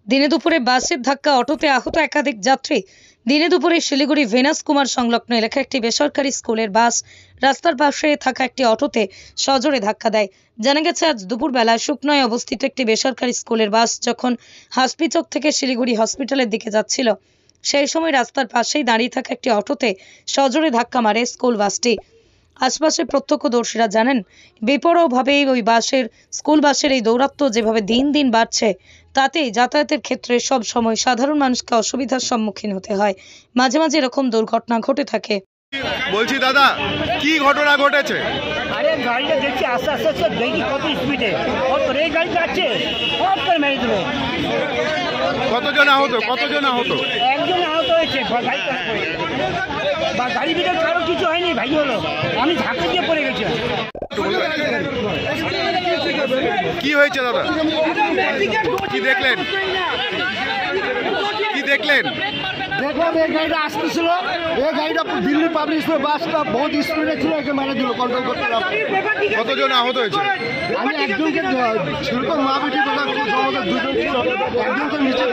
দিনে দুপুরে বাসের ধাক্কা অটোতে আহত একাধিক যাত্রী। দিনে দুপুরে শিলিগুড়ি ভেনাস কুমার সংলগ্ন এলাকায় একটি বেসরকারি স্কুলের বাস রাস্তার পাশে থাকা একটি অটোতে সজোরে ধাক্কা দেয়। জানা গেছে, আজ দুপুরবেলা শুকনায় অবস্থিত একটি বেসরকারি স্কুলের বাস যখন হাসপিচক থেকে শিলিগুড়ি হসপিটালের দিকে যাচ্ছিল, সেই সময় রাস্তার পাশেই দাঁড়িয়ে থাকা একটি অটোতে সজোরে ধাক্কা মারে স্কুল বাসটি। আশপাশের প্রত্যক্ষদর্শীরা জানেন, বেপরোয়াভাবে ওই স্কুল বাসের এই দৌরাত্ম্য যেভাবে দিন দিন বাড়ছে, তাতে যাতায়াতের ক্ষেত্রে সব সময় সাধারণ মানুষকে অসুবিধার সম্মুখীন হতে হয়। মাঝে মাঝে এরকম দুর্ঘটনা ঘটে থাকে। বলছি দাদা, কি ঘটনা ঘটেছে? আরে গাড়িটা দেখছি আস্তে আস্তে দেখি কত স্পিডে, এই গাড়ি যাচ্ছে মেরে দেবে। কতজন আহত? একজন আহত হয়েছে। গাড়ি ভিতরে কারো কিছু হয়নি, ভাই হলো আমি ঝাঁকে দিয়ে পড়ে গেছি। কি হয়েছে দাদা? কি দেখলেন? দেখলাম এই গাড়িটা আসতেছিল, এই গাড়িটা দিল্লি পাবলিক বাসটা বহুত স্পিডে ছিল, একে মেরে দিল, কন্ট্রোল করতে না। কতজন আহত হয়েছে? আমি একজনকে ছিল, মা বেটি দুজন ছিল, একজনকে নিচে